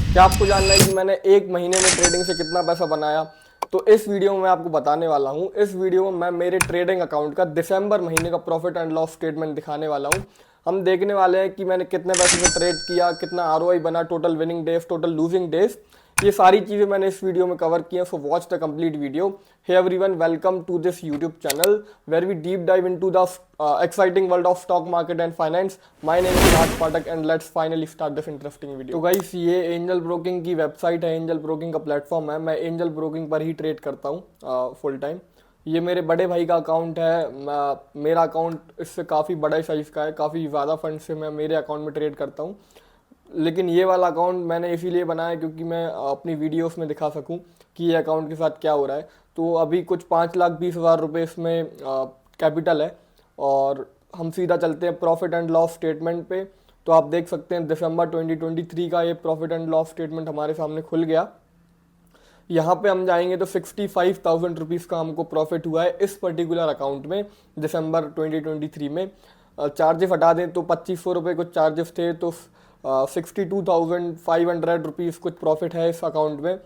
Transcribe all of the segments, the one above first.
क्या आपको जानना है कि मैंने एक महीने में ट्रेडिंग से कितना पैसा बनाया? तो इस वीडियो में मैं आपको बताने वाला हूँ। इस वीडियो में मैं मेरे ट्रेडिंग अकाउंट का दिसंबर महीने का प्रॉफिट एंड लॉस स्टेटमेंट दिखाने वाला हूँ। हम देखने वाले हैं कि मैंने कितने पैसे से ट्रेड किया, कितना आरओआई बना, total winning days, total losing days. ये सारी चीज़ें मैंने इस वीडियो में कवर की हैं, so watch the complete video. Hey everyone, welcome to this YouTube channel where we deep dive into the exciting world of stock market and finance. My name is Raj Patak and let's finally start this interesting video. तो guys, ये angel broking की website है, angel broking का platform है। मैं angel broking पर ही trade करता हूँ फुल टाइम। ये मेरे बड़े भाई का अकाउंट है। मेरा अकाउंट इससे काफ़ी बड़ा साइज़ का है, काफ़ी ज़्यादा फंड से मैं मेरे अकाउंट में ट्रेड करता हूँ। लेकिन ये वाला अकाउंट मैंने इसीलिए बनाया क्योंकि मैं अपनी वीडियोस में दिखा सकूं कि ये अकाउंट के साथ क्या हो रहा है। तो अभी कुछ 5,20,000 रुपये इसमें कैपिटल है। और हम सीधा चलते हैं प्रॉफिट एंड लॉस स्टेटमेंट पे। तो आप देख सकते हैं दिसंबर 2023 का ये प्रॉफिट एंड लॉस स्टेटमेंट हमारे सामने खुल गया। यहाँ पे हम जाएंगे तो 65,000 रुपीज़ का हमको प्रॉफिट हुआ है इस पर्टिकुलर अकाउंट में दिसंबर 2023 में। चार्जेस हटा दें तो 2,500 रुपये कुछ चार्जेस थे, तो 62,500 रुपीज़ कुछ प्रॉफिट है इस अकाउंट में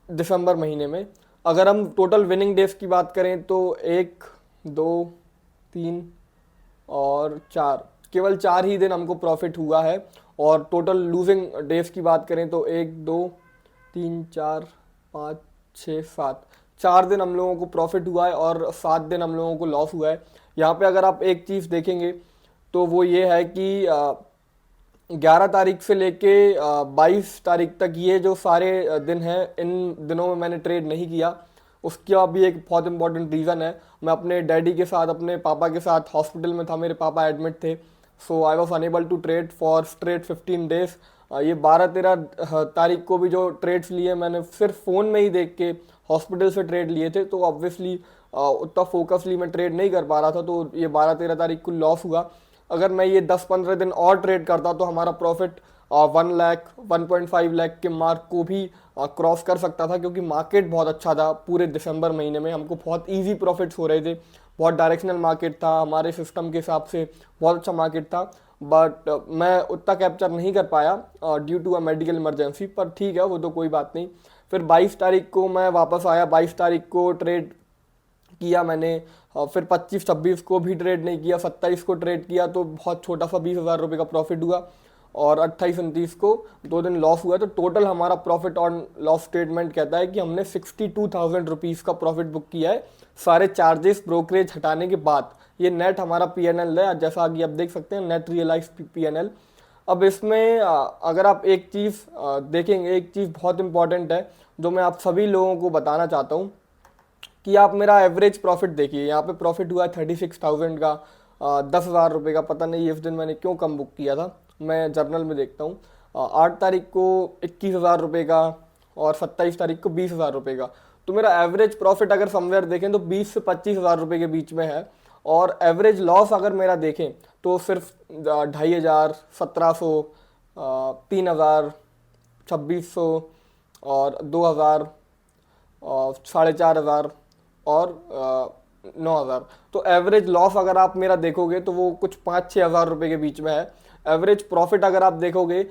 दिसंबर महीने में। अगर हम टोटल विनिंग डेज की बात करें तो 1, 2, 3 और 4, केवल 4 ही दिन हमको प्रॉफिट हुआ है। और टोटल लूजिंग डेज की बात करें तो 1, 2, 3, 4, 5, 6, 7, 4 दिन हम लोगों को प्रॉफिट हुआ है और 7 दिन हम लोगों को लॉस हुआ है। यहाँ पे अगर आप एक चीज़ देखेंगे तो वो ये है कि 11 तारीख से लेके 22 तारीख तक ये जो सारे दिन हैं, इन दिनों में मैंने ट्रेड नहीं किया। उसका भी एक बहुत इंपॉर्टेंट रीज़न है। मैं अपने डैडी के साथ, अपने पापा के साथ हॉस्पिटल में था, मेरे पापा एडमिट थे। So I was unable to trade for straight 15 days. ये 12-13 तारीख को भी जो ट्रेड्स लिए मैंने सिर्फ फ़ोन में ही देख के हॉस्पिटल से ट्रेड लिए थे, तो ऑब्वियसली उतना फोकसली मैं ट्रेड नहीं कर पा रहा था, तो ये 12-13 तारीख को लॉस हुआ। अगर मैं ये 10-15 दिन और ट्रेड करता तो हमारा प्रॉफिट 1 लाख 1.5 लाख के मार्क को भी क्रॉस कर सकता था, क्योंकि मार्केट बहुत अच्छा था। पूरे दिसंबर महीने में हमको बहुत इजी प्रॉफिट्स हो रहे थे। बहुत डायरेक्शनल मार्केट था, हमारे सिस्टम के हिसाब से बहुत अच्छा मार्केट था। बट मैं उतना कैप्चर नहीं कर पाया due to a medical emergency, पर ठीक है, वो तो कोई बात नहीं। फिर 22 तारीख को मैं वापस आया, 22 तारीख को ट्रेड किया मैंने। फिर 25-26 को भी ट्रेड नहीं किया, 27 को ट्रेड किया तो बहुत छोटा सा 20,000 रुपये का प्रॉफिट हुआ। और 28-29 को 2 दिन लॉस हुआ। तो टोटल हमारा प्रॉफिट ऑन लॉस स्टेटमेंट कहता है कि हमने 62,000 रुपीज़ का प्रॉफिट बुक किया है, सारे चार्जेस ब्रोकरेज हटाने के बाद। ये नेट हमारा PNL है, जैसा कि आप देख सकते हैं, नेट रियलाइज PNL। अब इसमें अगर आप एक चीज़ देखेंगे, एक चीज़ बहुत इंपॉर्टेंट है जो मैं आप सभी लोगों को बताना चाहता हूँ कि आप मेरा एवरेज प्रॉफिट देखिए। यहाँ पे प्रॉफिट हुआ है 36,000 का, 10,000 रुपये का। पता नहीं इस दिन मैंने क्यों कम बुक किया था, मैं जर्नल में देखता हूँ। 8 तारीख को 21,000 रुपये का और 27 तारीख को 20,000 रुपये का। तो मेरा एवरेज प्रॉफिट अगर समवेयर देखें तो 20 से 25,000 रुपये के बीच में है। और एवरेज लॉस अगर मेरा देखें तो सिर्फ 2,500, 1,700, 3,000, 2,600 और 2,000 और 4,500 और 9,000। तो एवरेज लॉस अगर आप मेरा देखोगे तो वो कुछ 5-6 हज़ार रुपये के बीच में है। एवरेज प्रॉफिट अगर आप देखोगे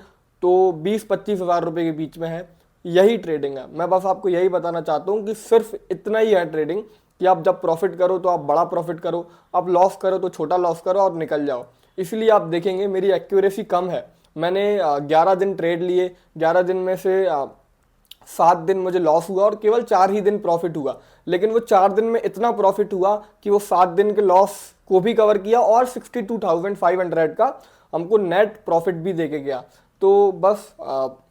तो 20-25 हज़ार रुपये के बीच में है। यही ट्रेडिंग है। मैं बस आपको यही बताना चाहता हूँ कि सिर्फ इतना ही है ट्रेडिंग, कि आप जब प्रॉफिट करो तो आप बड़ा प्रॉफिट करो, आप लॉस करो तो छोटा लॉस करो और निकल जाओ। इसलिए आप देखेंगे मेरी एक्यूरेसी कम है। मैंने 11 दिन ट्रेड लिए, 11 दिन में से 7 दिन मुझे लॉस हुआ और केवल 4 ही दिन प्रॉफिट हुआ। लेकिन वो 4 दिन में इतना प्रॉफिट हुआ कि वो 7 दिन के लॉस को भी कवर किया और 62,500 का हमको नेट प्रॉफिट भी दे के गया। तो बस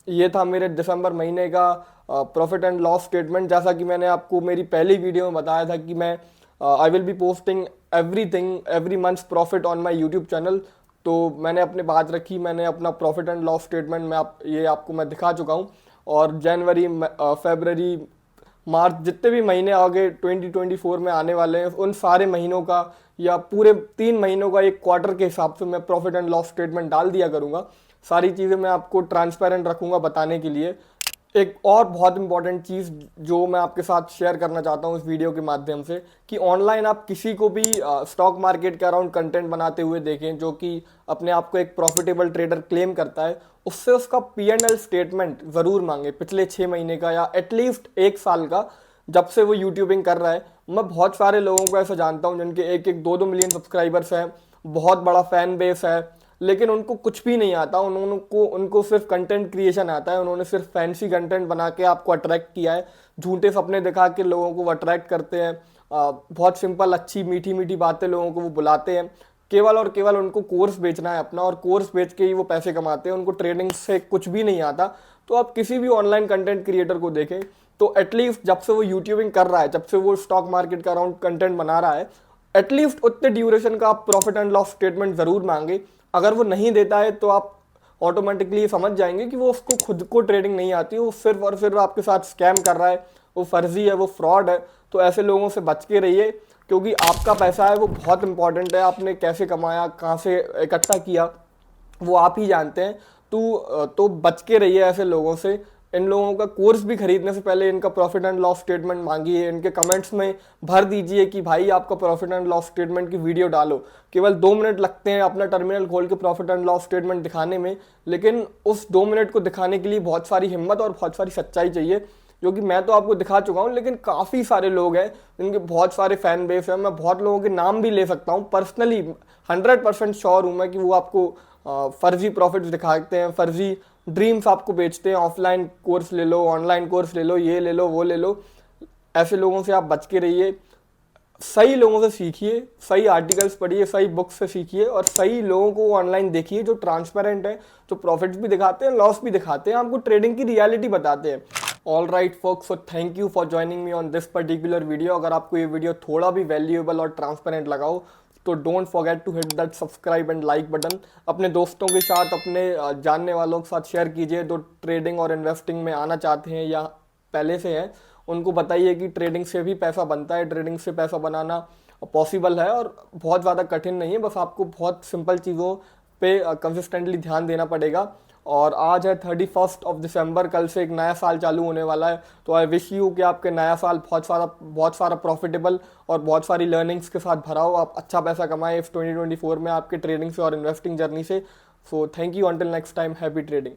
ये था मेरे दिसंबर महीने का प्रॉफिट एंड लॉस स्टेटमेंट। जैसा कि मैंने आपको मेरी पहली वीडियो में बताया था कि मैं I will be posting everything every months profit on my YouTube channel. तो मैंने अपने बात रखी, मैंने अपना प्रॉफिट एंड लॉस स्टेटमेंट में ये आपको मैं दिखा चुका हूँ। और जनवरी, फरवरी, मार्च, जितने भी महीने आगे 2024 में आने वाले हैं, उन सारे महीनों का या पूरे 3 महीनों का एक क्वार्टर के हिसाब से मैं प्रॉफिट एंड लॉस स्टेटमेंट डाल दिया करूँगा। सारी चीज़ें मैं आपको ट्रांसपेरेंट रखूँगा बताने के लिए। एक और बहुत इंपॉर्टेंट चीज़ जो मैं आपके साथ शेयर करना चाहता हूँ इस वीडियो के माध्यम से, कि ऑनलाइन आप किसी को भी स्टॉक मार्केट के अराउंड कंटेंट बनाते हुए देखें जो कि अपने आप को एक प्रॉफिटेबल ट्रेडर क्लेम करता है, उससे उसका P&L स्टेटमेंट ज़रूर मांगे, पिछले 6 महीने का या एटलीस्ट 1 साल का, जब से वो यूट्यूबिंग कर रहा है। मैं बहुत सारे लोगों को ऐसा जानता हूँ जिनके 1-1, 2-2 मिलियन सब्सक्राइबर्स हैं, बहुत बड़ा फैन बेस है, लेकिन उनको कुछ भी नहीं आता। उनको सिर्फ कंटेंट क्रिएशन आता है। उन्होंने सिर्फ फैंसी कंटेंट बना के आपको अट्रैक्ट किया है, झूठे सपने दिखा के लोगों को वो अट्रैक्ट करते हैं। बहुत सिंपल अच्छी मीठी मीठी बातें लोगों को वो बुलाते हैं, केवल और केवल उनको कोर्स बेचना है अपना, और कोर्स बेच के ही वो पैसे कमाते हैं। उनको ट्रेडिंग से कुछ भी नहीं आता। तो आप किसी भी ऑनलाइन कंटेंट क्रिएटर को देखें तो एटलीस्ट जब से वो यूट्यूबिंग कर रहा है, जब से वो स्टॉक मार्केट का अराउंड कंटेंट बना रहा है, एटलीस्ट उतने ड्यूरेशन का आप प्रॉफिट एंड लॉस स्टेटमेंट ज़रूर मांगे। अगर वो नहीं देता है तो आप ऑटोमेटिकली समझ जाएंगे कि वो उसको खुद को ट्रेडिंग नहीं आती, वो सिर्फ और सिर्फ आपके साथ स्कैम कर रहा है, वो फर्जी है, वो फ्रॉड है। तो ऐसे लोगों से बच के रहिए, क्योंकि आपका पैसा है वो बहुत इंपॉर्टेंट है। आपने कैसे कमाया, कहाँ से इकट्ठा किया, वो आप ही जानते हैं। तो बच के रहिए ऐसे लोगों से। इन लोगों का कोर्स भी खरीदने से पहले इनका प्रॉफिट एंड लॉस स्टेटमेंट मांगिए, इनके कमेंट्स में भर दीजिए कि भाई आपका प्रॉफिट एंड लॉस स्टेटमेंट की वीडियो डालो। केवल 2 मिनट लगते हैं अपना टर्मिनल खोल के प्रॉफिट एंड लॉस स्टेटमेंट दिखाने में, लेकिन उस 2 मिनट को दिखाने के लिए बहुत सारी हिम्मत और बहुत सारी सच्चाई चाहिए, जो कि मैं तो आपको दिखा चुका हूँ। लेकिन काफ़ी सारे लोग हैं जिनके बहुत सारे फैन बेस हैं। मैं बहुत लोगों के नाम भी ले सकता हूँ पर्सनली, 100% श्योर हूँ मैं कि वो आपको फर्जी प्रॉफिट्स दिखाते हैं, फर्जी ड्रीम्स आपको बेचते हैं। ऑफलाइन कोर्स ले लो, ऑनलाइन कोर्स ले लो, ये ले लो, वो ले लो। ऐसे लोगों से आप बच के रहिए। सही लोगों से सीखिए, सही आर्टिकल्स पढ़िए, सही बुक्स से सीखिए, और सही लोगों को ऑनलाइन देखिए जो ट्रांसपेरेंट है, जो प्रॉफिट्स भी दिखाते हैं, लॉस भी दिखाते हैं, आपको ट्रेडिंग की रियलिटी बताते हैं। All right folks, so thank you for joining me on this particular video. अगर आपको ये वीडियो थोड़ा भी वैल्यूएबल और ट्रांसपेरेंट लगा हो तो don't forget to hit that subscribe and like button. अपने दोस्तों के साथ, अपने जानने वालों के साथ शेयर कीजिए जो ट्रेडिंग और इन्वेस्टिंग में आना चाहते हैं या पहले से हैं। उनको बताइए कि ट्रेडिंग से भी पैसा बनता है, ट्रेडिंग से पैसा बनाना पॉसिबल है और बहुत ज़्यादा कठिन नहीं है। बस आपको बहुत सिंपल चीज़ों पे कंसिस्टेंटली ध्यान देना पड़ेगा। और आज है 31 दिसंबर, कल से एक नया साल चालू होने वाला है। तो आई विश यू कि आपके नया साल बहुत सारा प्रॉफिटेबल और बहुत सारी लर्निंग्स के साथ भरा हो, आप अच्छा पैसा कमाएं इस 2024 में आपके ट्रेडिंग से और इन्वेस्टिंग जर्नी से। सो thank you, until next time, happy trading.